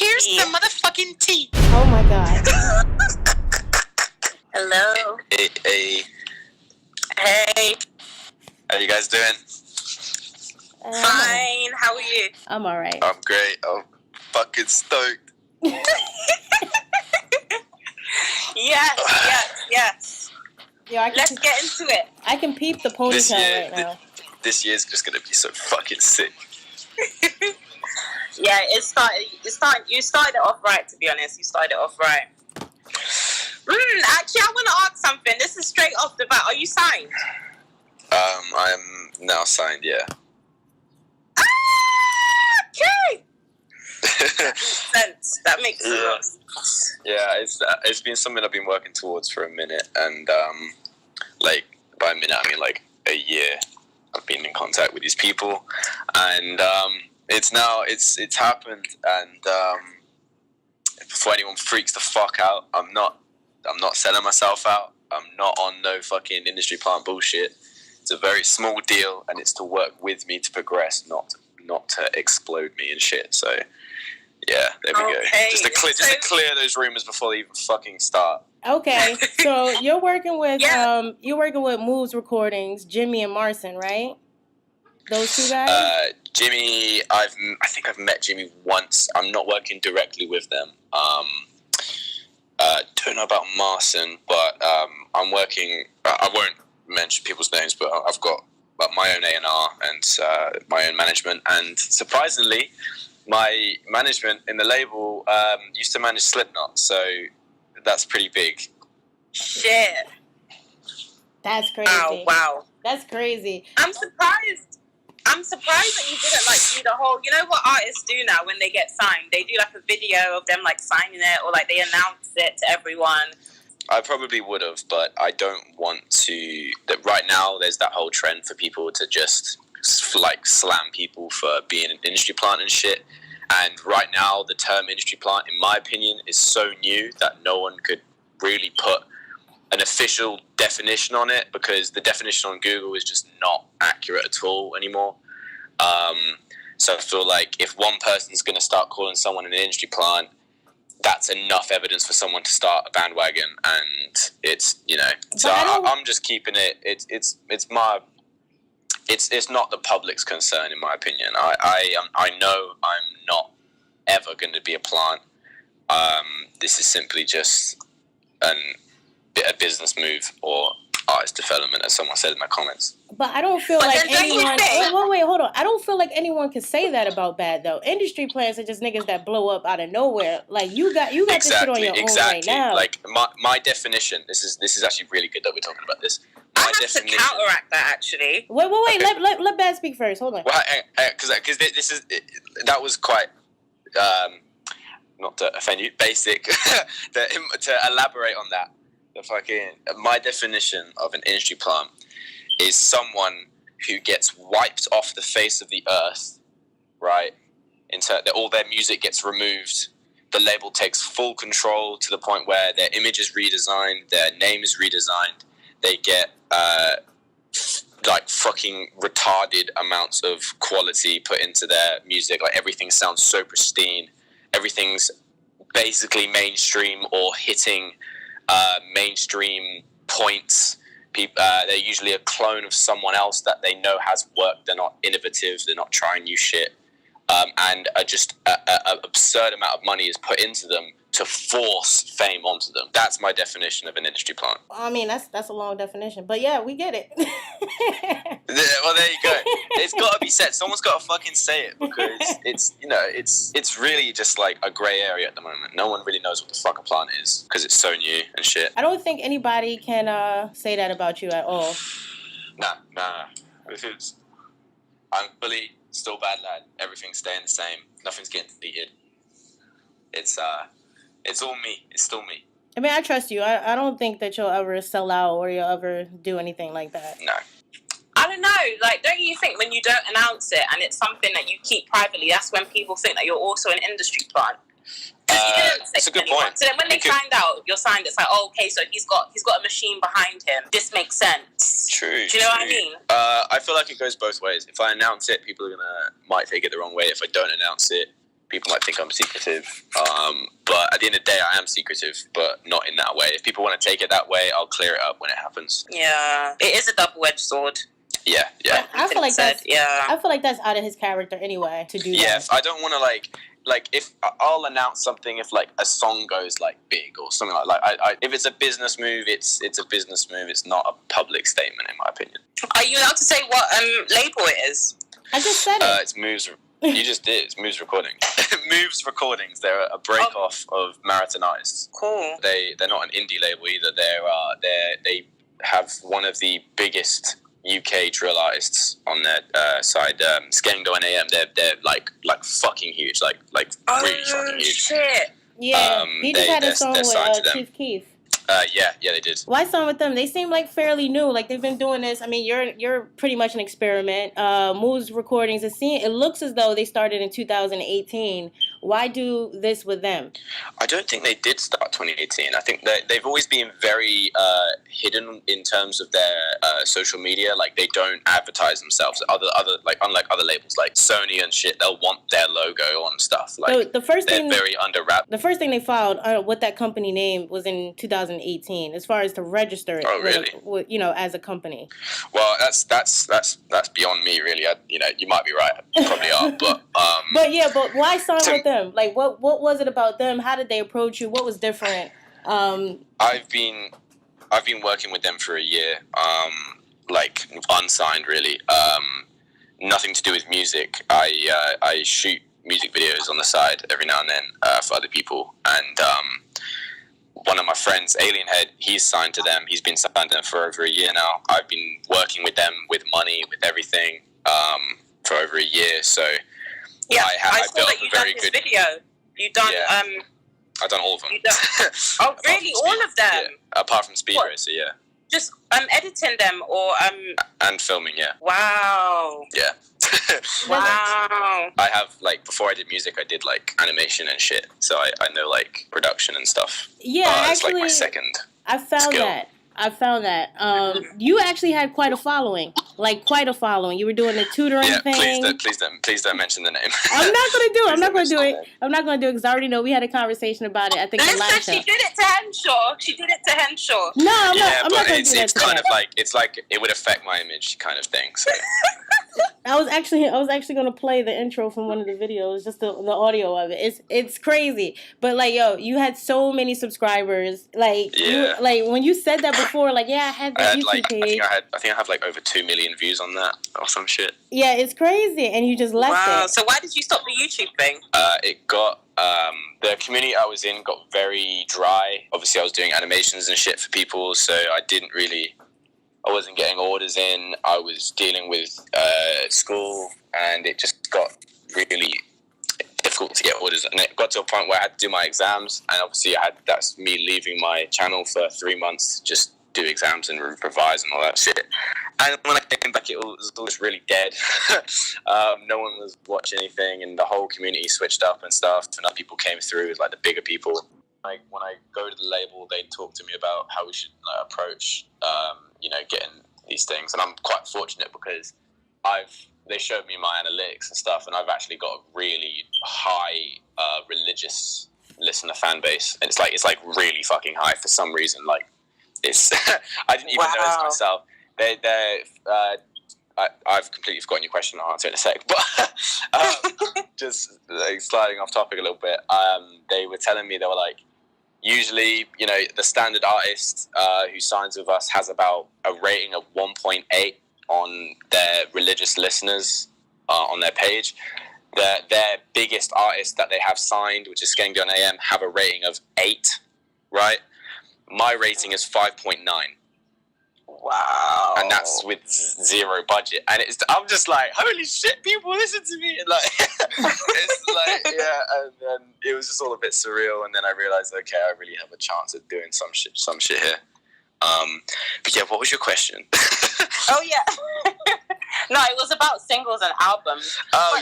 Here's the motherfucking tea. Oh my god. Hello. Hey. How you guys doing? Fine. How are you? I'm alright. I'm great. I'm fucking stoked. Yes. Yo, Let's get into it. I can peep the ponytail right now. This year's just gonna be so fucking sick. Yeah, you started it off right, to be honest. You started it off right. Actually, I want to ask something. This is straight off the bat. Are you signed? I am now signed, yeah. Okay. That makes sense. Yeah, it's been something I've been working towards for a minute, and like by a minute I mean like a year. I've been in contact with these people, and it's happened. And before anyone freaks the fuck out, I'm not selling myself out. I'm not on no fucking industry plant bullshit. It's a very small deal, and it's to work with me to progress, not to explode me and shit. So yeah, there we go. Just to clear those rumors before they even fucking start. Okay, so you're working with Moves Recordings, Jimmy and Marcin, right? Those two guys. Jimmy, I think I've met Jimmy once. I'm not working directly with them. Don't know about Marcin, but I'm working. I won't mention people's names, but I've got my own A&R and my own management. And surprisingly, my management in the label used to manage Slipknot, so that's pretty big. Shit. That's crazy. Wow. That's crazy. I'm surprised that you didn't do the whole. You know what artists do now when they get signed? They do a video of them signing it, or they announce it to everyone. I probably would have, but I don't want to. That right now, there's that whole trend for people to just slam people for being an industry plant and shit. And right now, the term industry plant, in my opinion, is so new that no one could really put an official definition on it, because the definition on Google is just not accurate at all anymore. So I feel like if one person's going to start calling someone an industry plant, that's enough evidence for someone to start a bandwagon, and it's So I'm just keeping it. It's not the public's concern, in my opinion. I know I'm not ever going to be a plant. This is simply just a business move or artist development, as someone said in the comments. But I don't feel like anyone. Wait, hold on. I don't feel like anyone can say that about Bad though. Industry plants are just niggas that blow up out of nowhere. You got this shit on your own right now. My definition. This is actually really good that we're talking about this. I have to counteract that actually. Wait. Okay. Let Bad speak first. Hold on. Well, because that was quite. Not to offend you, basic. to elaborate on that. My definition of an industry plant is someone who gets wiped off the face of the earth, right? All their music gets removed. The label takes full control to the point where their image is redesigned, their name is redesigned. They get fucking retarded amounts of quality put into their music. Everything sounds so pristine. Everything's basically mainstream or hitting mainstream points. They're usually a clone of someone else that they know has worked. They're not innovative. They're not trying new shit. And just an absurd amount of money is put into them to force fame onto them. That's my definition of an industry plant. I mean, that's a long definition, but yeah, we get it. Well, there you go. It's got to be said. Someone's got to fucking say it, because it's really just a grey area at the moment. No one really knows what the fuck a plant is, because it's so new and shit. I don't think anybody can say that about you at all. Nah. I'm fully still Bad Lad. Everything's staying the same. Nothing's getting deleted. It's all me. It's still me. I mean, I trust you. I don't think that you'll ever sell out or you'll ever do anything like that. No. I don't know. Don't you think when you don't announce it and it's something that you keep privately, that's when people think that you're also an industry plant? It's a good point. So then when they find out you're signed, it's okay, so he's got a machine behind him. This makes sense. True. Do you know what I mean? I feel like it goes both ways. If I announce it, people might take it the wrong way. If I don't announce it, People might think I'm secretive, but at the end of the day, I am secretive, but not in that way. If people want to take it that way, I'll clear it up when it happens. Yeah, it is a double-edged sword. Yeah. I feel like that's out of his character anyway to do that. Yeah, I don't want to like if I'll announce something if like a song goes like big or something like I if it's a business move, it's a business move. It's not a public statement, in my opinion. Are you allowed to say what label it is? I just said it. It's Moves. You just did. It's Moves Recording. Moves Recordings. They're a break off of Marathon Artists. Cool. They're not an indie label either. They have one of the biggest UK drill artists on their side. Scarlxrd and AM. They're like fucking huge. Like really fucking huge. Shit. Yeah. He just had a song with Chief Keef. Yeah, they did. Why song with them? They seem like fairly new. Like they've been doing this. I mean, you're pretty much an experiment. Moves Recordings. It looks as though they started in 2018. Why do this with them? I don't think they did start 2018. I think they've always been very hidden in terms of their social media. Like they don't advertise themselves. Unlike other labels like Sony and shit, they'll want their logo on stuff. Like so they're very under wrap. The first thing they filed with that company name was in 2018, as far as to register it. Oh, really? As a company. Well, that's beyond me, really. You might be right. You probably are, but. But why sign with them? Like, what was it about them? How did they approach you? What was different? I've been working with them for a year, like unsigned, really. Nothing to do with music. I shoot music videos on the side every now and then for other people, and one of my friends, Alienhead, he's signed to them. He's been signed to them for over a year now. I've been working with them with money, with everything, for over a year. So yeah, I saw that you've done this video. You've done I've done all of them. Oh, really? All of them? Yeah. Apart from Speed Racer, yeah. Just editing them or and filming, yeah. Wow. Yeah. Wow. I have before I did music, I did animation and shit, so I know production and stuff. Yeah, actually, it's my second. I found that. You actually had quite a following. You were doing the tutoring thing. Please don't mention the name. I'm not gonna do it because I already know we had a conversation about it. I think Listen, she did it to Henshaw. No, I'm not gonna do that. It's kind of it's like it would affect my image, kind of thing. So. I was actually gonna play the intro from one of the videos, just the audio of it. It's crazy, but you had so many subscribers. When you said that before, I had that YouTube page. I think I have over 2 million views on that or some shit. Yeah, it's crazy, and you just left it. So why did you stop the YouTube thing? It got the community I was in got very dry. Obviously, I was doing animations and shit for people, so I wasn't getting orders in. I was dealing with school, and it just got really difficult to get orders. And it got to a point where I had to do my exams, and obviously that's me leaving my channel for 3 months to just do exams and improvise and all that shit. And when I came back, it was really dead. No one was watching anything, and the whole community switched up and stuff, and other people came through, the bigger people. When I go to the label, they talk to me about how we should approach getting these things, and I'm quite fortunate because they showed me my analytics and stuff, and I've actually got a really high religious listener fan base, and it's really fucking high for some reason. It's I didn't even notice myself. I've completely forgotten your question. I'll answer it in a sec, but just sliding off topic a little bit. They were telling me, they were usually, the standard artist who signs with us has about a rating of 1.8 on their religious listeners on their page. Their biggest artist that they have signed, which is Scarlxrd and AM, have a rating of 8, right? My rating is 5.9. Wow. And that's with zero budget. And I'm just holy shit, people listen to me. And and then it was just all a bit surreal. And then I realized, okay, I really have a chance of doing some shit here. But yeah, what was your question? Oh yeah. No, it was about singles and albums. Oh,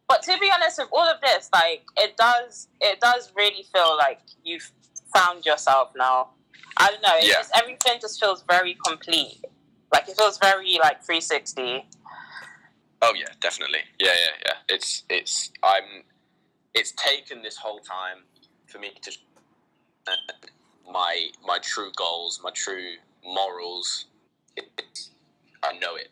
But to be honest, with all of this, it does really feel like you've found yourself now. I don't know. Just everything just feels very complete. It feels very 360. Oh yeah, definitely. Yeah. It's taken this whole time for me to my true goals, my true morals. I know it.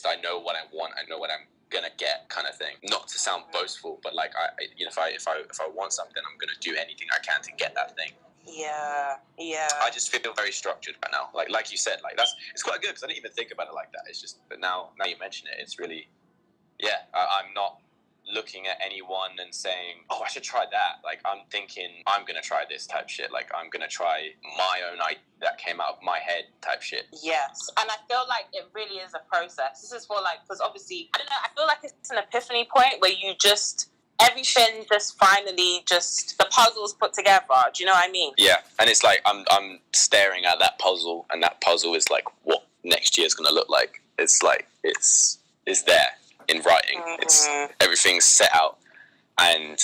I know what I want. I know what I'm gonna get, kind of thing. Not to sound boastful, but like if I want something, I'm gonna do anything I can to get that thing. Yeah. I just feel very structured right now. Like you said, like it's quite good because I didn't even think about it like that. It's just, but now you mention it, it's really, I'm not looking at anyone and saying, oh, I should try that. Like, I'm thinking, I'm gonna try this type shit. Like, I'm gonna try my own idea that came out of my head type shit. Yes, and I feel like it really is a process. This is for like, because obviously, I don't know, I feel like it's an epiphany point where you just, everything just finally just, the puzzle's put together. Do you know what I mean? Yeah, and it's like, I'm staring at that puzzle, and that puzzle is like what next year's gonna look like. It's like, it's there in writing. Mm-hmm. It's everything's set out, and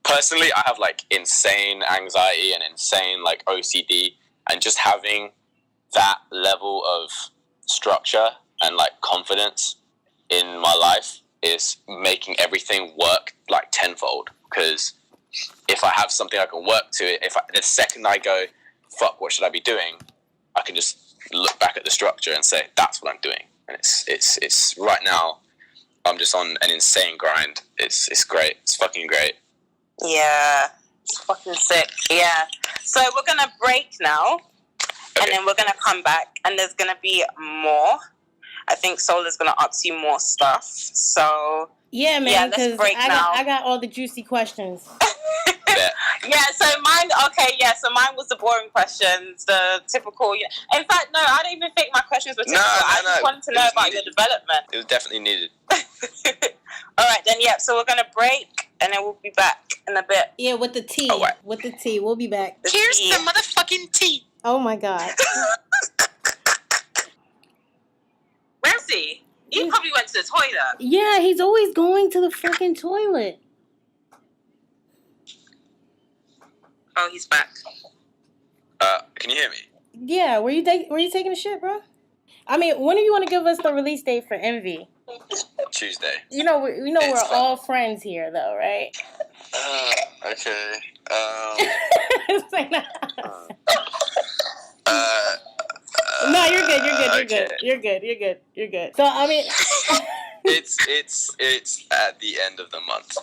personally I have like insane anxiety and insane like OCD, and just having that level of structure and like confidence in my life is making everything work like tenfold, because if I have something I can work to it, the second I go, fuck, what should I be doing, I can just look back at the structure and say, that's what I'm doing. And it's right now I'm just on an insane grind. It's great. It's fucking great. Yeah. It's fucking sick. Yeah. So we're going to break now. Okay. And then we're going to come back. And there's going to be more. I think Sola's going to ask you more stuff. So... Yeah, man, because I got all the juicy questions. Yeah, so mine was the boring questions, the typical. In fact, no, I don't even think my questions were typical. I just wanted to know about your development. It was definitely needed. All right, then, so we're going to break, and then we'll be back in a bit. Yeah, with the tea. Oh, right. With the tea. We'll be back. Here's the motherfucking tea. Oh, my God. Where's he? He probably went to the toilet. Yeah, he's always going to the fucking toilet. Oh, he's back. Can you hear me? Yeah, were you taking a shit, bro? I mean, when do you want to give us the release date for Envy? Tuesday. We're all friends here, though, right? Okay. It's like, no, you're good. So I mean, it's at the end of the month.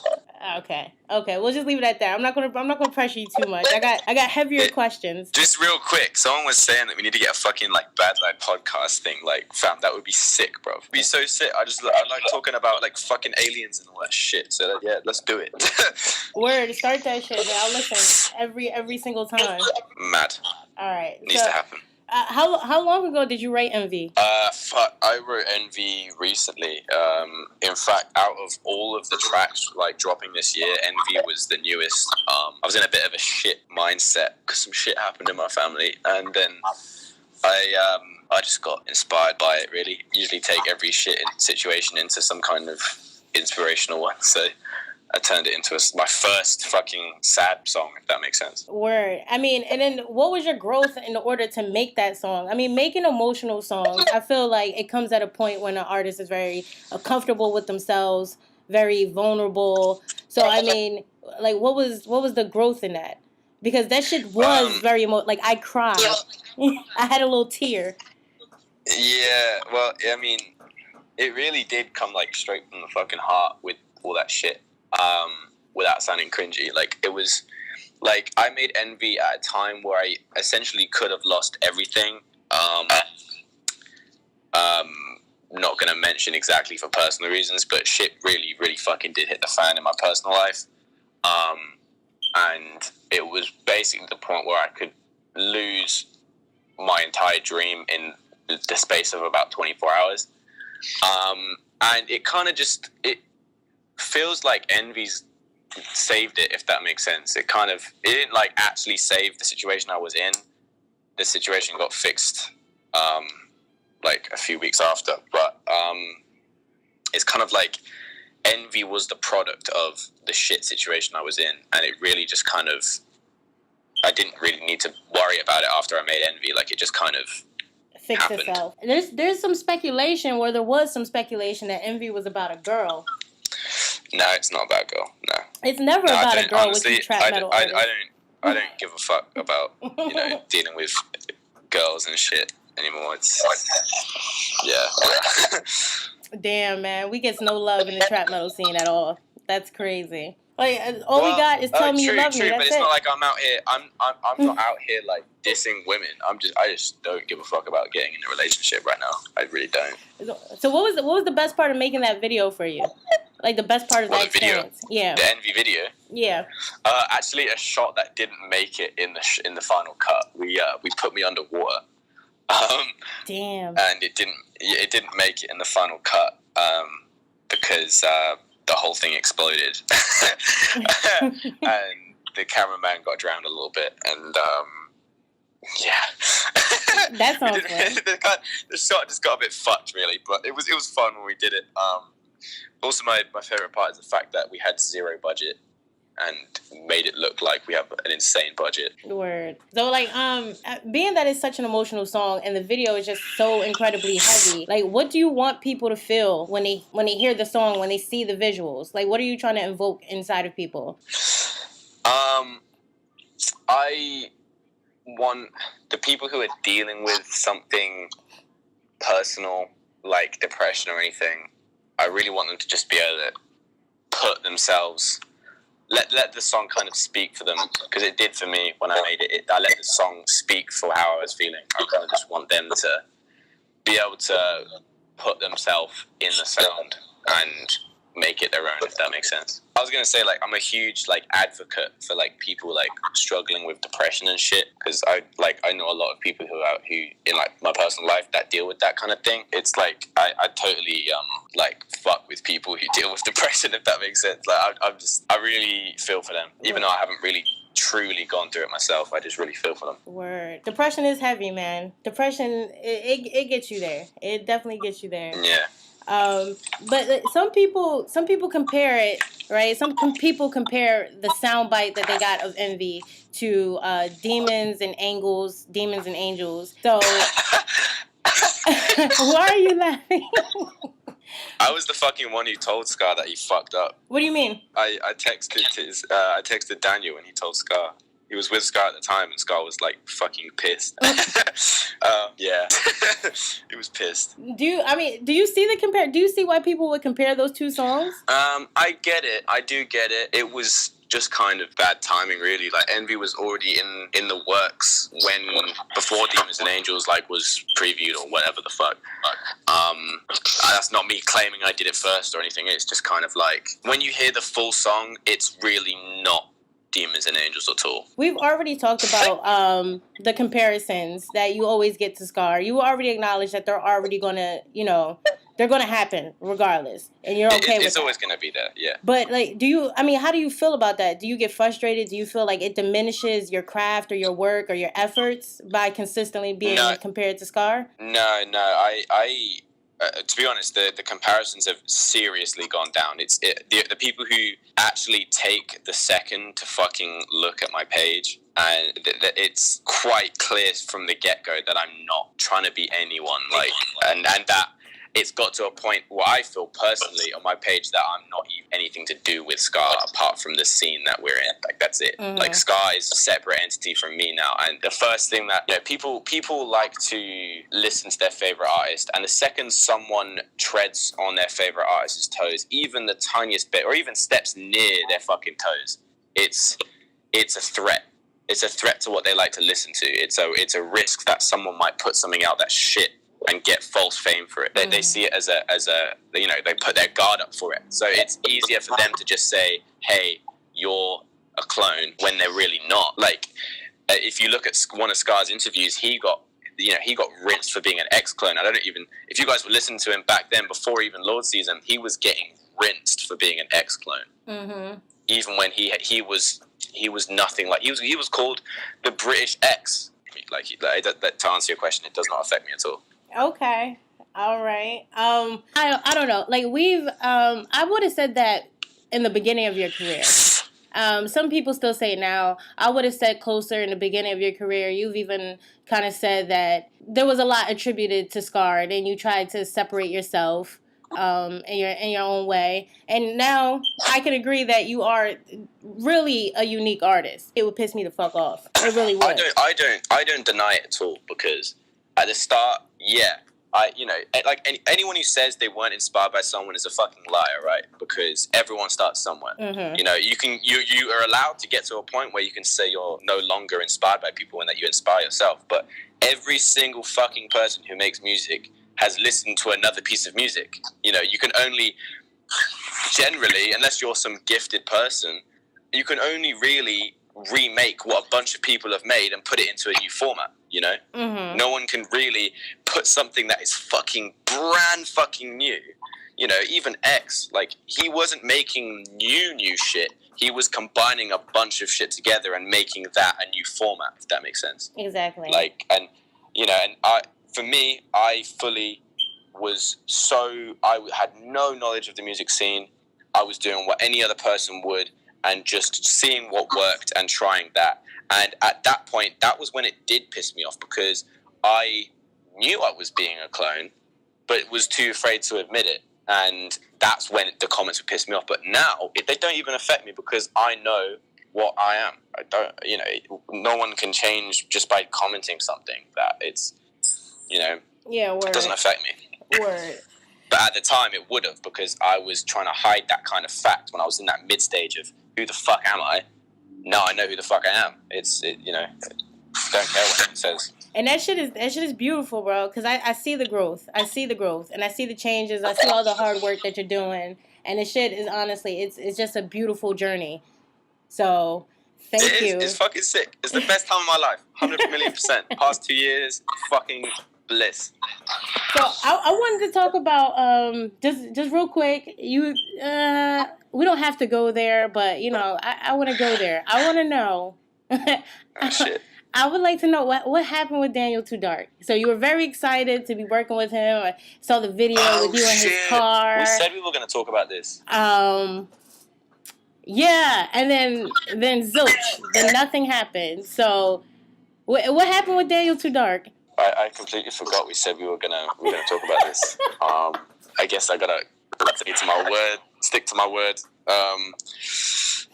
Okay. We'll just leave it at that. I'm not gonna pressure you too much. I got heavier questions. Just real quick, someone was saying that we need to get a fucking like Bad Light podcast thing. Like, fam, that would be sick, bro. It'd be so sick. I like talking about like fucking aliens and all that shit. So yeah, let's do it. Word, start that shit. Man. I'll listen every single time. Mad. All right. Needs to happen. How long ago did you write Envy? I wrote Envy recently. In fact, out of all of the tracks like dropping this year, Envy was the newest. I was in a bit of a shit mindset because some shit happened in my family, and then I just got inspired by it. Really, usually take every shit situation into some kind of inspirational one. So I turned it into my first fucking sad song, if that makes sense. Word. I mean, and then what was your growth in order to make that song? I mean, making emotional songs, I feel like it comes at a point when an artist is very comfortable with themselves, very vulnerable. So, I mean, like, what was the growth in that? Because that shit was very emotional. Like, I cried. I had a little tear. Yeah, well, I mean, it really did come, like, straight from the fucking heart with all that shit. Without sounding cringy. Like, it was like I made Envy at a time where I essentially could have lost everything. Not gonna mention exactly for personal reasons, but shit really, really fucking did hit the fan in my personal life. And it was basically the point where I could lose my entire dream in the space of about 24 hours. And it kind of just, it feels like Envy's saved it, if that makes sense. It didn't like actually save the situation I was in. The situation got fixed like a few weeks after, but it's kind of like Envy was the product of the shit situation I was in, and it really just kind of, I didn't really need to worry about it after I made Envy. Like, it just kind of fix itself. There's some speculation, where there was some speculation that Envy was about a girl. No, it's not about a girl. No, it's never about a girl. Honestly, with trap metal. I don't give a fuck about dealing with girls and shit anymore. It's Damn, man, we get no love in the trap metal scene at all. That's crazy. Like, all we got is tell me you love me. That's but it's not like I'm out here. I'm not out here like dissing women. I just don't give a fuck about getting in a relationship right now. I really don't. So what was the best part of making that video for you? Like the best part of that experience? Video? Yeah. The Envy video. Yeah. Actually, a shot that didn't make it in the final cut. We put me underwater. Damn. And it didn't make it in the final cut. Because the whole thing exploded, and the cameraman got drowned a little bit, and that sounds fun. The shot just got a bit fucked, really, but it was fun when we did it. Also, my favorite part is the fact that we had zero budget and made it look like we have an insane budget. Word. So, like, being that it's such an emotional song and the video is just so incredibly heavy, like, what do you want people to feel when they hear the song, when they see the visuals? Like, what are you trying to invoke inside of people? I want the people who are dealing with something personal, like depression or anything, I really want them to just be able to put themselves... Let the song kind of speak for them, because it did for me when I made it. I let the song speak for how I was feeling. I kind of just want them to be able to put themselves in the sound and make it their own, if that makes sense. I was gonna say, like, I'm a huge advocate for people struggling with depression and shit, because I know a lot of people who in my personal life that deal with that kind of thing. It's like I totally fuck with people who deal with depression, if that makes sense. I really feel for them, even though I haven't really truly gone through it myself. I just really feel for them. Word. Depression is heavy, man. Depression, it gets you there. It definitely gets you there. Yeah. But some people compare it, right? Some people compare the soundbite that they got of Envy to Demons and Angels. So, why are you laughing? I was the fucking one who told Scar that he fucked up. What do you mean? I texted Daniel when he told Scar. He was with Scar at the time, and Scar was fucking pissed. Yeah, he was pissed. Do you see the compare? Do you see why people would compare those two songs? I get it. I do get it. It was just kind of bad timing, really. Envy was already in the works before Demons and Angels was previewed or whatever the fuck. That's not me claiming I did it first or anything. It's just kind of when you hear the full song, it's really not Demons and Angels at all. We've already talked about the comparisons that you always get to Scar. You already acknowledged that they're already gonna, they're gonna happen regardless, and you're okay with it. It's always gonna be there, yeah. But how do you feel about that? Do you get frustrated? Do you feel like it diminishes your craft or your work or your efforts by consistently being compared to Scar? No, I to be honest, the comparisons have seriously gone down. The people who actually take the second to fucking look at my page, and it's quite clear from the get-go that I'm not trying to be anyone, and that it's got to a point where I feel personally on my page that I'm not even anything to do with Scar apart from the scene that we're in. That's it. Mm-hmm. Scar is a separate entity from me now. And the first thing that people like to listen to their favorite artist, and the second someone treads on their favorite artist's toes, even the tiniest bit, or even steps near their fucking toes, it's a threat. It's a threat to what they like to listen to. It's a risk that someone might put something out that's shit and get false fame for it. They see it as a they put their guard up for it. So it's easier for them to just say, hey, you're a clone, when they're really not. If you look at one of Scar's interviews, he got rinsed for being an ex-clone. If you guys were listening to him back then, before even Lord season, he was getting rinsed for being an ex-clone. Mm-hmm. Even when he was nothing he was called the British X. That to answer your question, it does not affect me at all. Okay. All right. I don't know. We've I would have said that in the beginning of your career. Some people still say it now. I would have said closer in the beginning of your career. You've even kind of said that there was a lot attributed to Scarlxrd, and you tried to separate yourself in your own way. And now I can agree that you are really a unique artist. It would piss me the fuck off. It really would. I don't deny it at all, because at the start, anyone who says they weren't inspired by someone is a fucking liar, right? Because everyone starts somewhere. Mm-hmm. You are allowed to get to a point where you can say you're no longer inspired by people and that you inspire yourself. But every single fucking person who makes music has listened to another piece of music. You can only generally, unless you're some gifted person, you can only really remake what a bunch of people have made and put it into a new format. Mm-hmm. No one can really put something that is fucking brand fucking new. Even X, he wasn't making new shit. He was combining a bunch of shit together and making that a new format, if that makes sense. Exactly. For me, I had no knowledge of the music scene. I was doing what any other person would and just seeing what worked and trying that. And at that point, that was when it did piss me off, because I knew I was being a clone, but was too afraid to admit it. And that's when the comments would piss me off. But now, they don't even affect me, because I know what I am. I don't, no one can change just by commenting something that it's, yeah, word. It doesn't affect me. Word. But at the time, it would have, because I was trying to hide that kind of fact when I was in that mid stage of who the fuck am I? Now I know who the fuck I am. Don't care what it says. And that shit is beautiful, bro. Because I see the growth. And I see the changes. I see all the hard work that you're doing. And the shit is honestly, it's just a beautiful journey. So thank you. It's fucking sick. It's the best time of my life. 100,000,000%. Past 2 years, fucking bliss. So I wanted to talk about just real quick. We don't have to go there, but I want to go there. I want to know. Oh, shit. I would like to know what happened with Daniel Too Dark. So you were very excited to be working with him. I saw the video with you in his car. We said we were going to talk about this. Yeah, and then zilch, then nothing happened. So what happened with Daniel Too Dark? I completely forgot we said we were gonna talk about this. I guess I gotta stick to my word.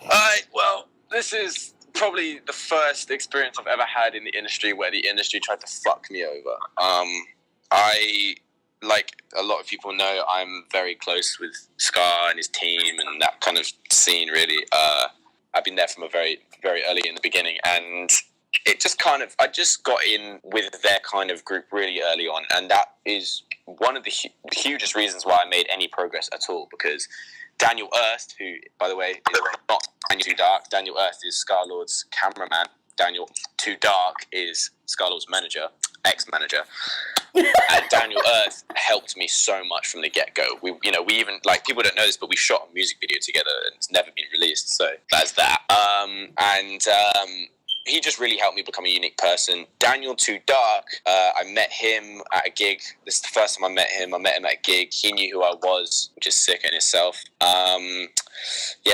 Alright, well, this is probably the first experience I've ever had in the industry where the industry tried to fuck me over. I, like a lot of people know, I'm very close with Scar and his team and that kind of scene, really. I've been there from a very, very early in the beginning, and it just kind of, I just got in with their kind of group really early on, and that is one of the hugest reasons why I made any progress at all, because Daniel Erst, who, by the way, is not Daniel Too Dark. Daniel Erst is Scarlxrd's cameraman. Daniel Too Dark is Scarlxrd's manager, ex-manager. And Daniel Erst helped me so much from the get-go. We even, like, people don't know this, but we shot a music video together and it's never been released, so that's that. He just really helped me become a unique person. Daniel Too Dark, I met him at a gig. This is the first time I met him. I met him at a gig. He knew who I was, which is sick in itself.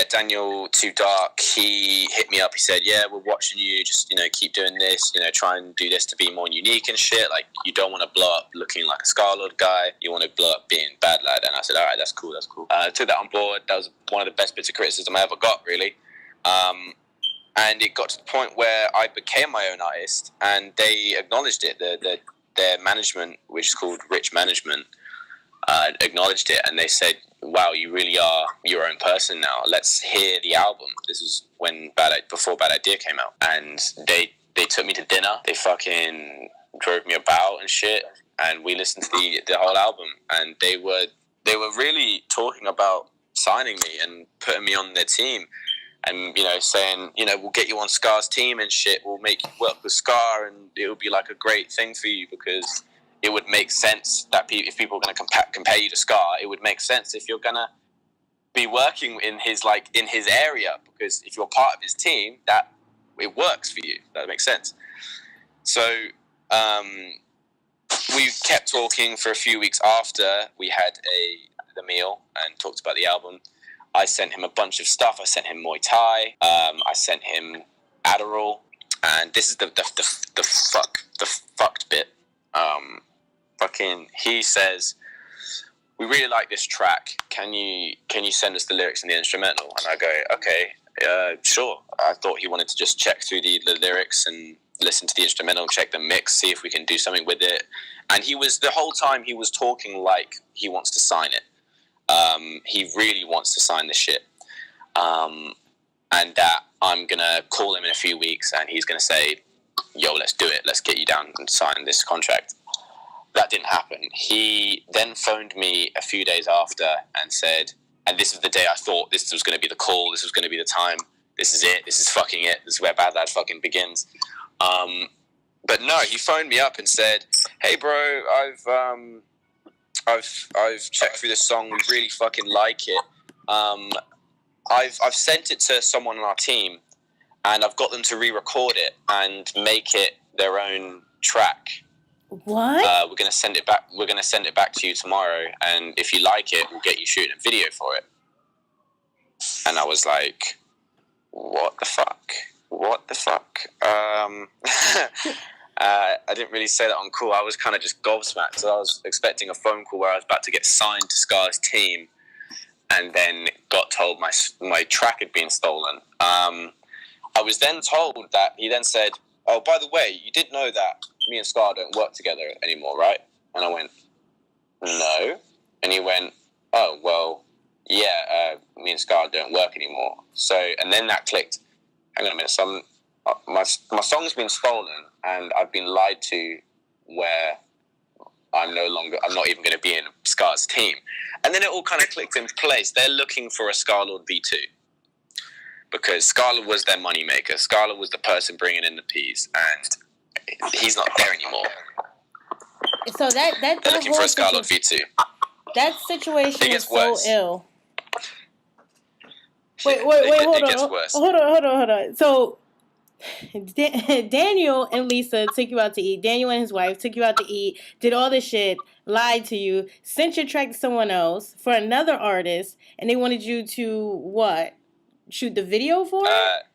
Daniel Too Dark, he hit me up. He said, yeah, we're watching you. Just, keep doing this. Try and do this to be more unique and shit. Like, you don't want to blow up looking like a Scarlxrd guy. You want to blow up being bad lad. And I said, all right, that's cool. I took that on board. That was one of the best bits of criticism I ever got, really. And it got to the point where I became my own artist, and they acknowledged it. Their management, which is called Rich Management, acknowledged it, and they said, wow, you really are your own person now. Let's hear the album. This was when before Bad Idea came out. And they took me to dinner. They fucking drove me about and shit, and we listened to the whole album. And they were really talking about signing me and putting me on their team. And, saying, we'll get you on Scar's team and shit. We'll make you work with Scar, and it would be like a great thing for you, because it would make sense that if people are going to compare you to Scar, it would make sense if you're going to be working in his area, because if you're part of his team, that it works for you. That makes sense. So we kept talking for a few weeks after we had the meal and talked about the album. I sent him a bunch of stuff. I sent him Muay Thai. I sent him Adderall. And this is the fucked bit. He says, we really like this track. Can you send us the lyrics and the instrumental? And I go, okay, sure. I thought he wanted to just check through the lyrics and listen to the instrumental, check the mix, see if we can do something with it. And the whole time he was talking like he wants to sign it. He really wants to sign this shit. And that I'm going to call him in a few weeks and he's going to say, yo, let's do it. Let's get you down and sign this contract. That didn't happen. He then phoned me a few days after and said, and this is the day I thought this was going to be the call. This was going to be the time. This is it. This is fucking it. This is where Bad Lad fucking begins. But no, he phoned me up and said, hey, bro, I've checked through this song. We really fucking like it. I've sent it to someone on our team, and I've got them to re-record it and make it their own track. What? We're gonna send it back. We're gonna send it back to you tomorrow, and if you like it, we'll get you shooting a video for it. And I was like, "What the fuck? What the fuck?" I didn't really say that on call. I was kind of just gobsmacked. So I was expecting a phone call where I was about to get signed to Scar's team, and then got told my track had been stolen. I was then told that he then said, oh, by the way, you did know that me and Scar don't work together anymore, right? And I went, no. And he went, oh, well, yeah, me and Scar don't work anymore. So, and then that clicked. Hang on a minute. So my song's been stolen and I've been lied to where I'm not even going to be in Scar's team. And then it all kind of clicked into place. They're looking for a Scarlxrd V2 because Scarlxrd was their moneymaker. Scarlxrd was the person bringing in the peas, and he's not there anymore. So they're looking for a Scarlxrd V2. That situation is so worse. ill. Wait, hold on. So Daniel and Lisa took you out to eat. Daniel and his wife took you out to eat, did all this shit, lied to you, sent your track to someone else for another artist, and they wanted you to what? Shoot the video for it?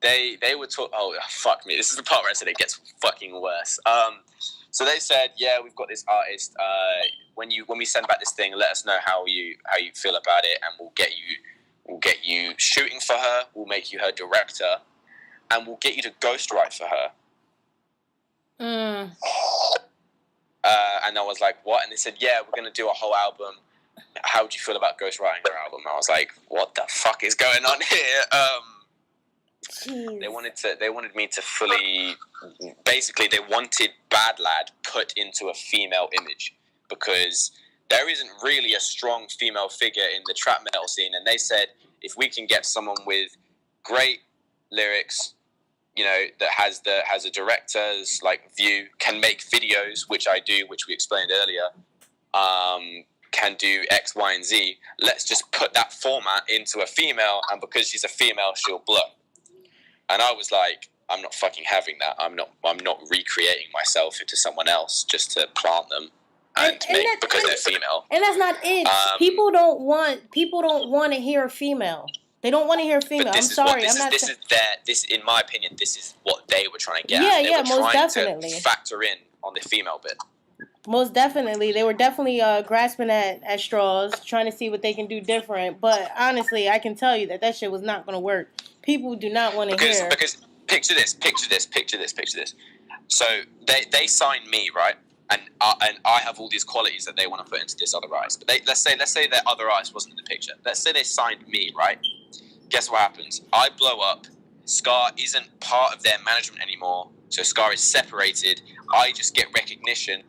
They were talking. Oh fuck me! This is the part where I said it gets fucking worse. So they said, yeah, we've got this artist. When we send back this thing, let us know how you feel about it, and we'll get you shooting for her. We'll make you her director, and we'll get you to ghostwrite for her. And I was like, what? And they said, yeah, we're going to do a whole album. How would you feel about ghostwriting her album? I was like, what the fuck is going on here? They wanted me to fully, basically they wanted Bad Lad put into a female image because there isn't really a strong female figure in the trap metal scene. And they said, if we can get someone with great lyrics, you know, that has a director's like view, can make videos, which I do, which we explained earlier, can do X, Y, and Z. Let's just put that format into a female, and because she's a female, she'll blow. And I was like, I'm not fucking having that. I'm not recreating myself into someone else just to plant them because they're female. And that's not it. People don't want to hear a female. They don't want to hear a female. I'm sorry. This in my opinion, this is what they were trying to get at. They were most definitely to factor in on the female bit. Most definitely. They were definitely grasping at straws, trying to see what they can do different. But honestly, I can tell you that shit was not going to work. People do not want to hear. Because picture this. So they signed me, right? And I have all these qualities that they want to put into this other artist. But let's say that other artist wasn't in the picture. Let's say they signed me, right? Guess what happens? I blow up. Scar isn't part of their management anymore. So Scar is separated. I just get recognition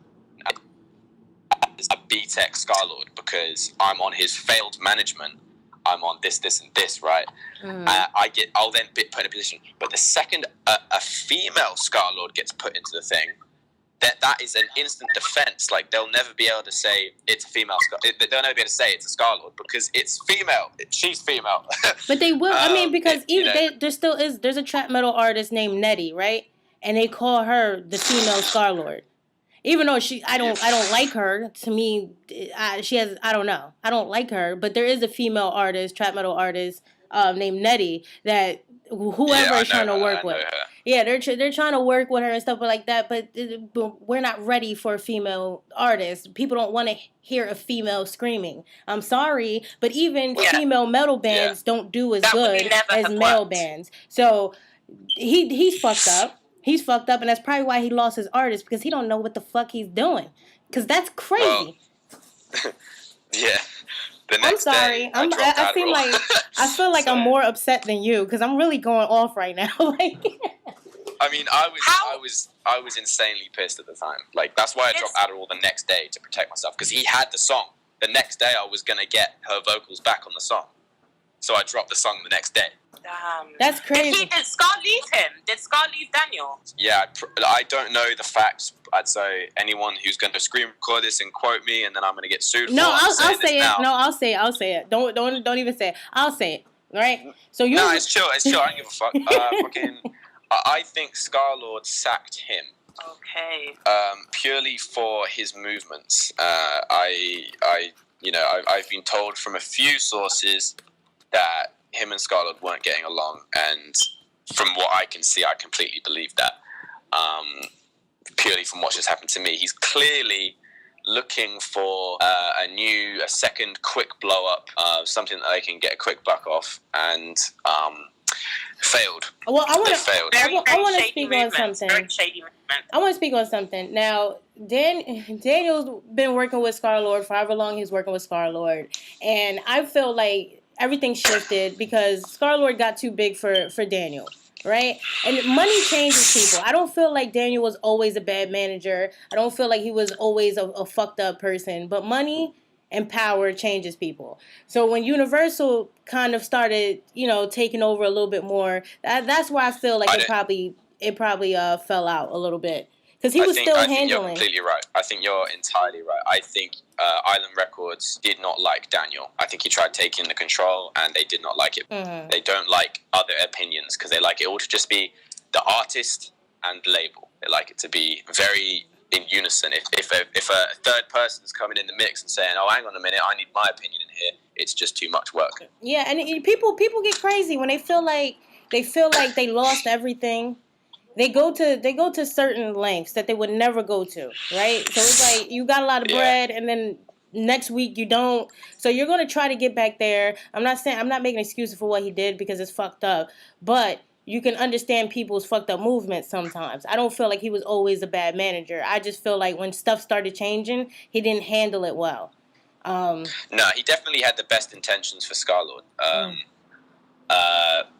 as a B-Tech Scarlxrd because I'm on his failed management. I'm on this, and this, right? I'll then put in a position. But the second a female Scarlxrd gets put into the thing, that is an instant defense. Like, they'll never be able to say it's a female Scarlxrd. They'll never be able to say it's a Scarlxrd because it's female. She's female. But they will. Because there's a trap metal artist named Nettie, right? And they call her the female Scarlxrd. Even though I don't like her. To me, she has, I don't know. I don't like her, but there is a female artist, trap metal artist, named Nettie that whoever is trying to work with. Yeah, they're trying to work with her and stuff like that, but we're not ready for a female artist. People don't want to hear a female screaming. I'm sorry, but even female metal bands don't do as good as male bands. So he's fucked up. He's fucked up, and that's probably why he lost his artist, because he don't know what the fuck he's doing. Because that's crazy. Well, yeah. I'm sorry. I feel like I'm more upset than you, because I'm really going off right now. Like, I mean, I was insanely pissed at the time. Like, that's why I dropped Adderall the next day to protect myself, because he had the song. The next day, I was gonna get her vocals back on the song, so I dropped the song the next day. Damn. That's crazy. Did Scar leave him? Did Scar leave Daniel? Yeah, I don't know the facts. I'd say anyone who's going to screen record this and quote me, and then I'm going to get sued. No, I'll say it. No, I'll say it. Don't even say it. I'll say it. Right? So you. No, it's chill. I don't give a fuck. I think Scarlxrd sacked him. Okay. Purely for his movements. I've been told from a few sources that him and Scarlxrd weren't getting along, and from what I can see, I completely believe that. Purely from what just happened to me, he's clearly looking for a second quick blow up, something that they can get a quick buck off, and failed. Well, I want to speak on something. Very shady movement. I want to speak on something. Now, Daniel's been working with Scarlxrd for however long he's working with Scarlxrd, and I feel like everything shifted because Scarlxrd got too big for Daniel, right? And money changes people. I don't feel like Daniel was always a bad manager. I don't feel like he was always a fucked up person. But money and power changes people. So when Universal kind of started, taking over a little bit more, that's why I feel like it probably fell out a little bit. Because I think you're completely right. I think you're entirely right. I think Island Records did not like Daniel. I think he tried taking the control, and they did not like it. Mm-hmm. They don't like other opinions, because they like it all to just be the artist and label. They like it to be very in unison. If a third person's coming in the mix and saying, "Oh, hang on a minute, I need my opinion in here," it's just too much work. Yeah, and people get crazy when they feel like they lost everything. They go to certain lengths that they would never go to, right? So it's like you got a lot of bread, and then next week you don't. So you're gonna try to get back there. I'm not making excuses for what he did, because it's fucked up, but you can understand people's fucked up movements sometimes. I don't feel like he was always a bad manager. I just feel like when stuff started changing, he didn't handle it well. No, he definitely had the best intentions for Scarlxrd.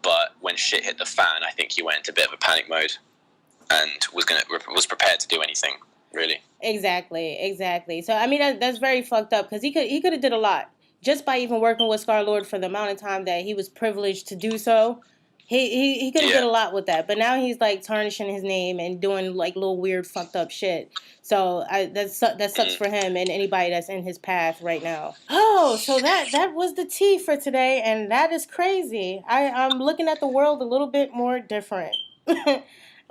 But when shit hit the fan, I think he went into a bit of a panic mode and was prepared to do anything, really. Exactly. So I mean, that's very fucked up, because he could have did a lot just by even working with Scarlxrd for the amount of time that he was privileged to do so. He could have did a lot with that, but now he's like tarnishing his name and doing like little weird fucked up shit. So that sucks for him and anybody that's in his path right now. Oh, so that was the tea for today, and that is crazy. I'm looking at the world a little bit more different.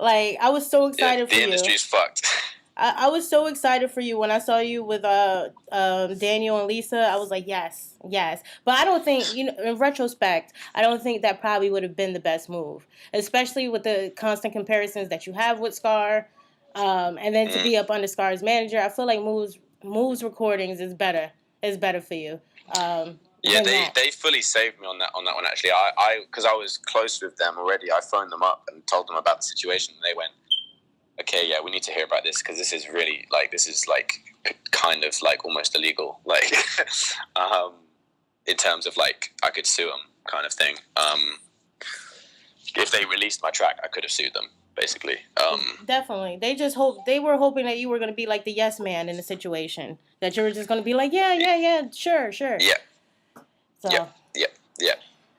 Like, I was so excited for you. The industry's fucked. I was so excited for you when I saw you with Daniel and Lisa. I was like, yes. But I don't think, in retrospect, I don't think that probably would have been the best move, especially with the constant comparisons that you have with Scar, and then to be up under Scar's manager. I feel like Moves Recordings is better for you. They fully saved me on that one, actually. Because I was close with them already. I phoned them up and told them about the situation, and they went, okay, yeah, we need to hear about this, because this is really, kind of, almost illegal, in terms of, I could sue them kind of thing. If they released my track, I could have sued them, basically. Definitely. They were hoping that you were going to be like the yes man in the situation, that you were just going to be like, yeah, sure. Yeah. So. Yeah.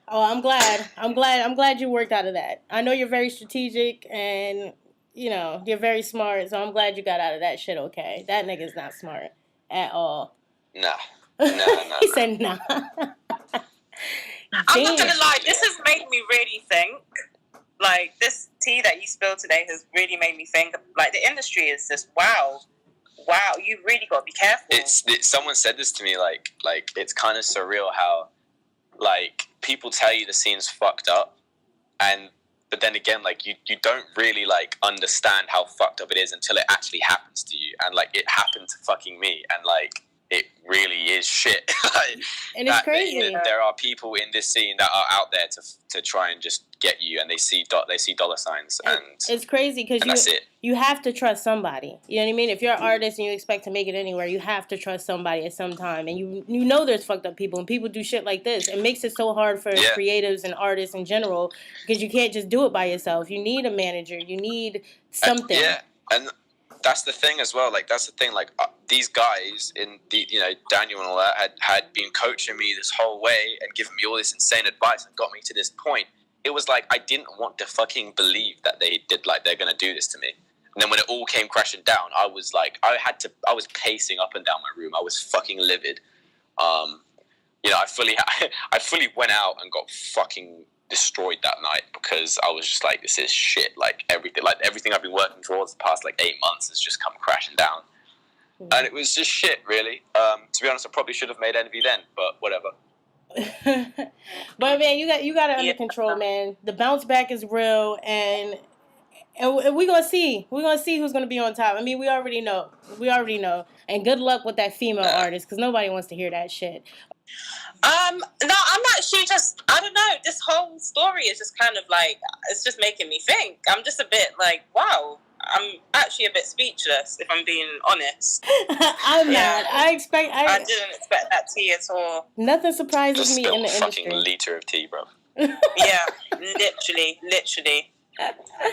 Oh, I'm glad you worked out of that. I know you're very strategic, and you're very smart, so I'm glad you got out of that shit okay. That nigga's not smart at all. Nah. He said nah. I'm not gonna lie, this has made me really think. Like, this tea that you spilled today has really made me think. Like, the industry is just, wow. wow, you really got to be careful. Someone said this to me, like it's kind of surreal how, like, people tell you the scene's fucked up, but then again, like, you don't really, like, understand how fucked up it is until it actually happens to you. And, like, it happened to fucking me, and, like, it really is shit. Like, and it's crazy. There are people in this scene that are out there to try and just get you, and they see dollar signs, and it's crazy because you have to trust somebody. You know what I mean? If you're an artist and you expect to make it anywhere, you have to trust somebody at some time. And you know there's fucked up people, and people do shit like this. It makes it so hard for creatives and artists in general because you can't just do it by yourself. You need a manager. You need something. And that's the thing as well. Like, that's the thing. Like, these guys Daniel and all that had been coaching me this whole way and giving me all this insane advice and got me to this point. It was like I didn't want to fucking believe that they're gonna do this to me. And then when it all came crashing down, I was like, I was pacing up and down my room. I was fucking livid. I fully went out and got fucking destroyed that night because I was just like, this is shit. Like everything I've been working towards the past 8 months has just come crashing down. And it was just shit, really. To be honest, I probably should have made Envy then, but whatever. But man, you got it under control, man. The bounce back is real, and we're gonna see who's gonna be on top. I mean, we already know, and good luck with that female artist because nobody wants to hear that shit. No, I'm actually just, I don't know, this whole story is just kind of like, it's just making me think. I'm just a bit like, wow, I'm actually a bit speechless, if I'm being honest. I'm not. I didn't expect that tea at all. Nothing surprises me in the industry. Fucking liter of tea, bro. Yeah, literally.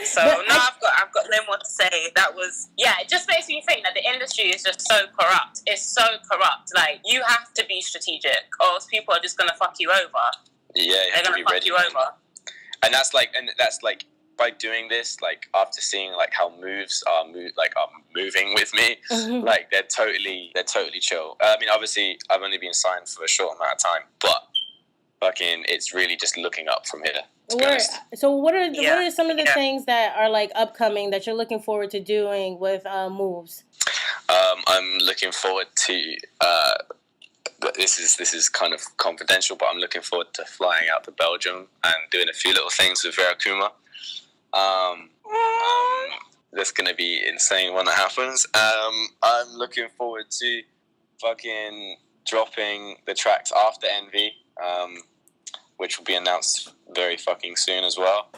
So now I've got no more to say. That was, it just makes me think that the industry is just so corrupt. It's so corrupt. Like, you have to be strategic, or else people are just gonna fuck you over. Yeah, they're gonna fuck you over. And that's like by doing this, like, after seeing like how moves are moving with me, like they're totally chill. I mean, obviously, I've only been signed for a short amount of time, but fucking, it's really just looking up from here. So what are some of the things that are like upcoming that you're looking forward to doing with moves? I'm looking forward to this is kind of confidential, but I'm looking forward to flying out to Belgium and doing a few little things with Rare Akuma. That's gonna be insane when that happens. I'm looking forward to fucking dropping the tracks after Envy, which will be announced very fucking soon as well.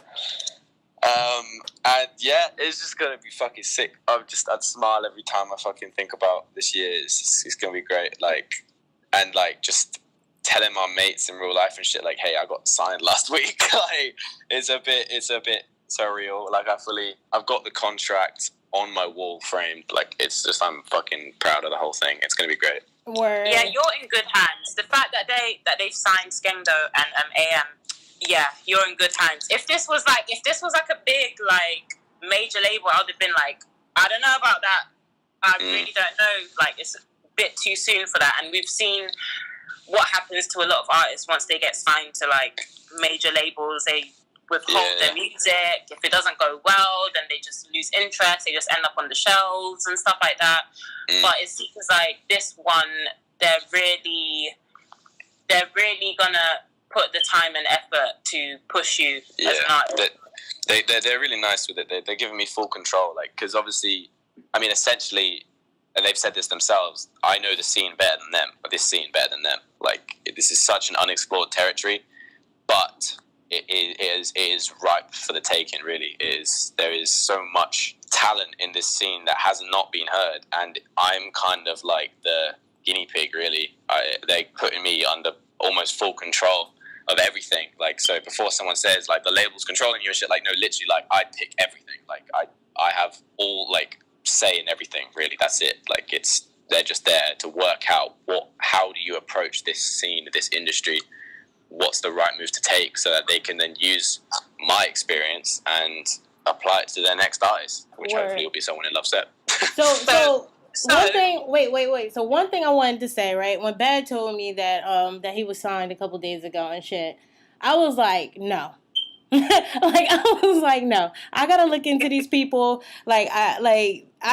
And yeah, it's just gonna be fucking sick. I'd smile every time I fucking think about this year. It's gonna be great. Like, and like just telling my mates in real life and shit, like, hey, I got signed last week. Like, it's a bit surreal. Like, I've got the contract on my wall framed. Like, it's just, I'm fucking proud of the whole thing. It's gonna be great. Word. Yeah, you're in good hands. The fact that they've signed Skengdo and AM, yeah, you're in good hands. If this was like a big like major label, I would have been like, I don't know about that. I really don't know. Like, it's a bit too soon for that. And we've seen what happens to a lot of artists once they get signed to like major labels. They withhold their music. If it doesn't go well, then they just lose interest. They just end up on the shelves and stuff like that. But it seems like this one, they're really gonna put the time and effort to push you as an artist. They're really nice with it. They're giving me full control. Like, because obviously, I mean, essentially, and they've said this themselves, I know the scene better than them, or this scene better than them. Like, this is such an unexplored territory, but it is ripe for the taking, really. There is so much talent in this scene that has not been heard, and I'm kind of like the guinea pig, really. They're putting me under almost full control of everything. Like, so before someone says, like, the label's controlling you and shit, like, no, literally, like, I pick everything. Like, I have all, like, say in everything, really. That's it. Like, they're just there to work out how do you approach this scene, this industry, what's the right move to take, so that they can then use my experience and apply it to their next artist, which hopefully will be someone who loves it. So one thing. Wait. So one thing I wanted to say, right? When Bad told me that that he was signed a couple days ago and shit, I was like, no, Like, I was like, no, I gotta look into these people. Like, I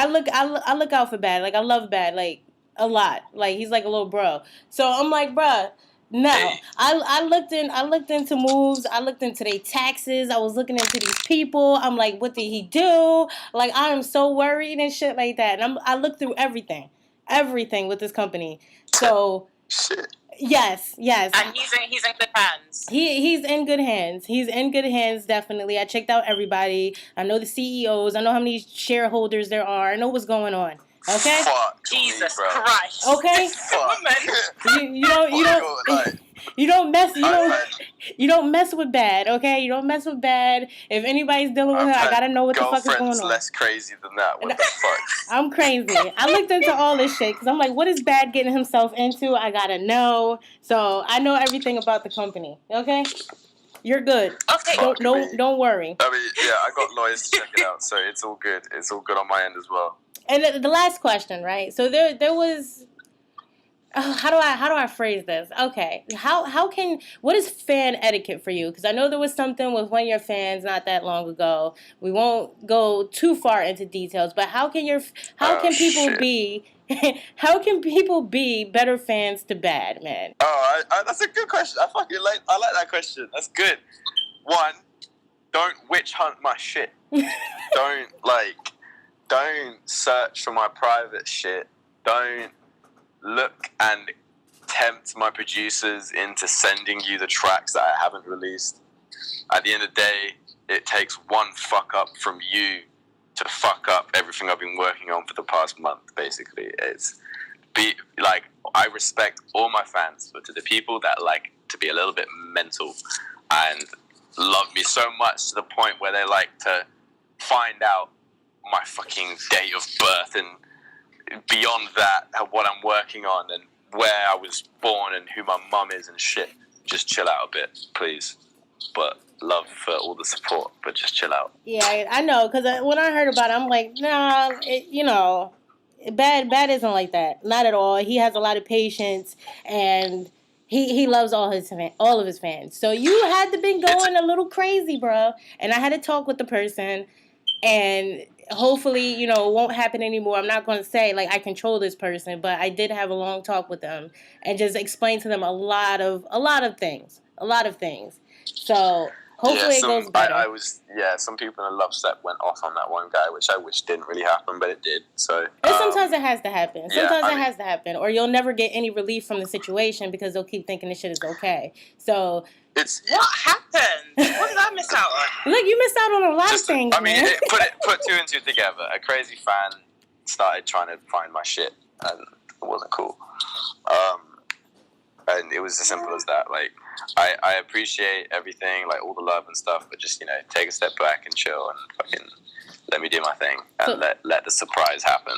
look out for Bad. Like, I love Bad, like, a lot. Like, he's like a little bro. So I'm like, bruh, no. Hey. I looked into moves. I looked into their taxes. I was looking into these people. I'm like, what did he do? Like, I am so worried and shit like that. And I looked through everything with this company. So shit. Yes. And he's in good hands. He's in good hands. He's in good hands, definitely. I checked out everybody. I know the CEOs. I know how many shareholders there are. I know what's going on. Okay? Fuck Jesus me, bro. Christ. Okay? You don't mess with Bad, okay? You don't mess with Bad. If anybody's dealing with her, I gotta know what the fuck is going on. Less crazy than that. What the fuck? I'm crazy. I looked into all this shit because I'm like, what is Bad getting himself into? I gotta know. So I know everything about the company. Okay, you're good. Okay. Don't worry. I mean, yeah, I got lawyers to check it out, so it's all good. It's all good on my end as well. And the last question, right? So there was. How do I phrase this? Okay, what is fan etiquette for you? Because I know there was something with one of your fans not that long ago. We won't go too far into details, but how can people be better fans to Bad, man? Oh, that's a good question. I like that question. That's good. One, don't witch hunt my shit. Don't search for my private shit. Don't look and tempt my producers into sending you the tracks that I haven't released. At the end of the day, it takes one fuck up from you to fuck up everything I've been working on for the past month, basically. I respect all my fans, but to the people that like to be a little bit mental and love me so much to the point where they like to find out my fucking date of birth and beyond that, what I'm working on and where I was born and who my mum is and shit, just chill out a bit, please. But love for all the support, but just chill out. Yeah, I know, because when I heard about it, I'm like, nah, Bad isn't like that. Not at all. He has a lot of patience, and he loves all of his fans. So you had to be going a little crazy, bro. And I had to talk with the person, and hopefully, it won't happen anymore. I'm not going to say, like, I control this person, but I did have a long talk with them and just explain to them a lot of things. So hopefully it goes better. Some people in the love set went off on that one guy, which I wish didn't really happen, but it did. So and sometimes it has to happen. Has to happen, or you'll never get any relief from the situation because they'll keep thinking this shit is okay. So what happened? What did I miss out on? Look, you missed out on a lot of things. I mean, put two and two together. A crazy fan started trying to find my shit, and it wasn't cool. And it was as simple as that. Like, I appreciate everything, like all the love and stuff, but just take a step back and chill and fucking let me do my thing and let the surprise happen.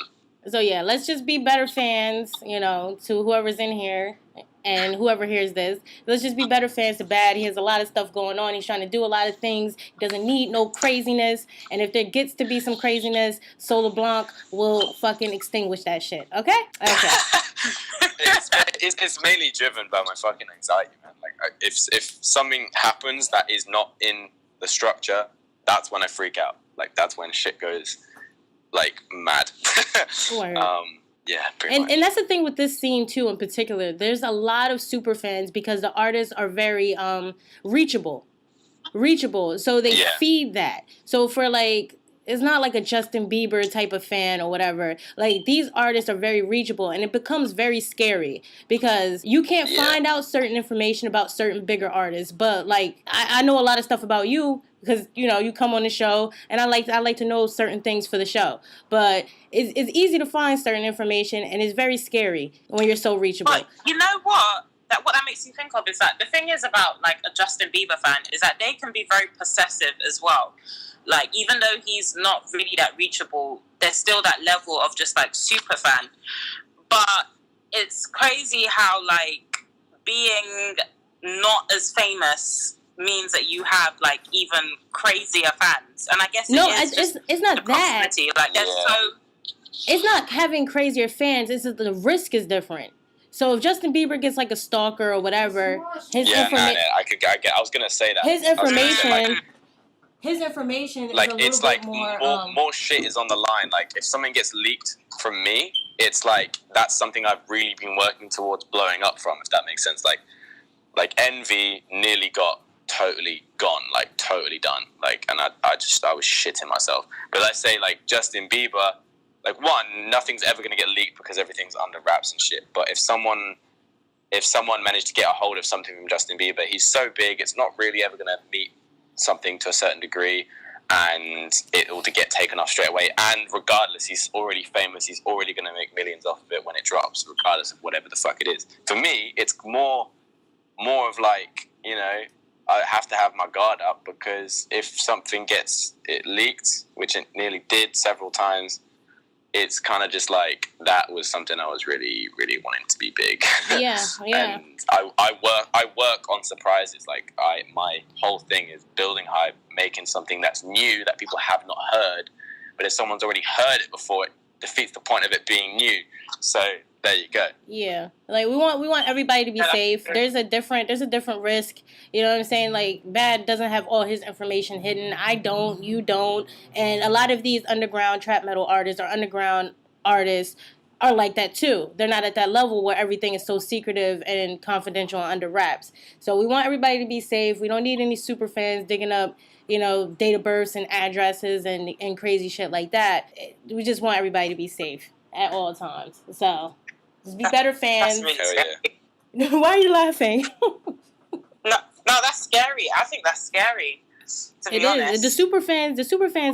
So yeah, let's just be better fans, to whoever's in here. And whoever hears this, let's just be better fans to Bad. He has a lot of stuff going on. He's trying to do a lot of things. He doesn't need no craziness. And if there gets to be some craziness, Sola Blanc will fucking extinguish that shit. Okay? Okay. It's mainly driven by my fucking anxiety, man. Like, if something happens that is not in the structure, that's when I freak out. Like, that's when shit goes, like, mad. Yeah, pretty much. And that's the thing with this scene, too, in particular. There's a lot of super fans because the artists are very reachable. So they feed that. So for, it's not like a Justin Bieber type of fan or whatever. Like, these artists are very reachable, and it becomes very scary because you can't find out certain information about certain bigger artists. But, I know a lot of stuff about you because, you come on the show, and I like to know certain things for the show. But it's easy to find certain information, and it's very scary when you're so reachable. But you know what? What that makes me think of is that the thing is about, a Justin Bieber fan is that they can be very possessive as well. Like, even though he's not really that reachable, there's still that level of just, super fan. But it's crazy how, being not as famous means that you have, even crazier fans. And I guess it's not that. It's not having crazier fans. It's that the risk is different. So if Justin Bieber gets like a stalker or whatever, his information. I was gonna say that. His information is like a little it's bit like more. More shit is on the line. Like if something gets leaked from me, it's like that's something I've really been working towards blowing up from. If that makes sense. Like Envy nearly got totally gone, like totally done. Like, and I was shitting myself. But let's say like Justin Bieber, like one, nothing's ever gonna get leaked because everything's under wraps and shit. But if someone managed to get a hold of something from Justin Bieber, he's so big, it's not really ever gonna meet something to a certain degree, and it will get taken off straight away. And regardless, he's already famous. He's already gonna make millions off of it when it drops, regardless of whatever the fuck it is. For me, it's more of like, you know, I have to have my guard up, because if something gets it leaked, which it nearly did several times, it's kind of just like that was something I was really, really wanting to be big. Yeah. And I work on surprises. Like my whole thing is building hype, making something that's new that people have not heard. But if someone's already heard it before, it defeats the point of it being new. So there you go. Yeah, like we want everybody to be safe. There's a different risk. You know what I'm saying? Like Bad doesn't have all his information hidden. I don't. You don't. And a lot of these underground trap metal artists or underground artists are like that too. They're not at that level where everything is so secretive and confidential and under wraps. So we want everybody to be safe. We don't need any super fans digging up, you know, date of births and addresses and crazy shit like that. We just want everybody to be safe at all times. So just be better fans. That's really scary. Why are you laughing? No, that's scary. I think that's scary. To be honest. The super fans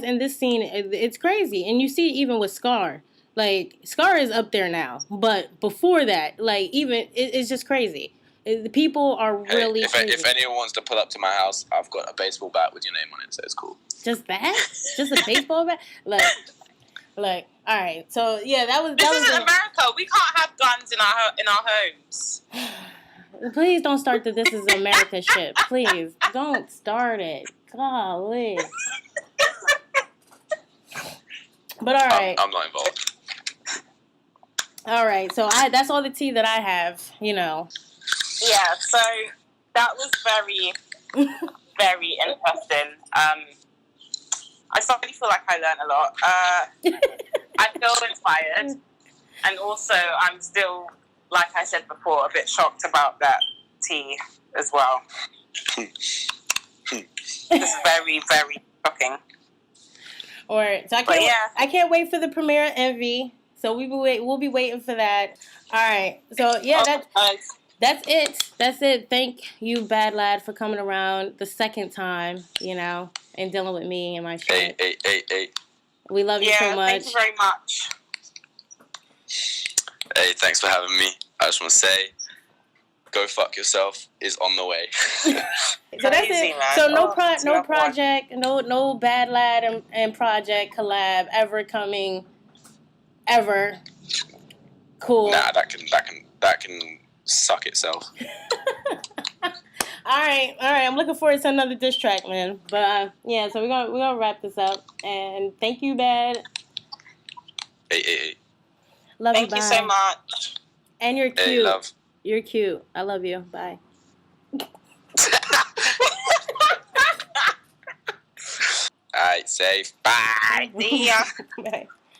in this scene, it's crazy. And you see it even with Scar. Like, Scar is up there now. But before that, like, even, it's just crazy. The people are really crazy. If anyone wants to pull up to my house, I've got a baseball bat with your name on it, so it's cool. Just that? Just a baseball bat? Like, all right. So, yeah, This isn't America. We can't have guns in our homes. Please don't start the This Is America shit. Please. Don't start it. Golly. But all right. I'm not involved. All right. So that's all the tea that I have, you know. Yeah, so that was very, very interesting. I suddenly feel like I learned a lot. I feel inspired. And also, I'm still, like I said before, a bit shocked about that tea as well. It's very, very shocking. All right. So I can't wait for the premiere of Envy. So we'll be waiting for that. All right. So, yeah, that's it. That's it. Thank you, Bad Lad, for coming around the second time, you know, and dealing with me and my shit. Hey. We love you so much. Thank you very much. Hey, thanks for having me. I just want to say, Go Fuck Yourself is on the way. So that's it. Man. So no project, no Bad Lad and project collab ever coming, ever. Cool. Nah, that can suck itself. All right. I'm looking forward to another diss track, man. But yeah, so we're gonna wrap this up. And thank you, Bad. Hey. Love you. Thank you so much. And you're cute. Hey, love. You're cute. I love you. Bye. Alright, safe. Bye. See ya. Bye.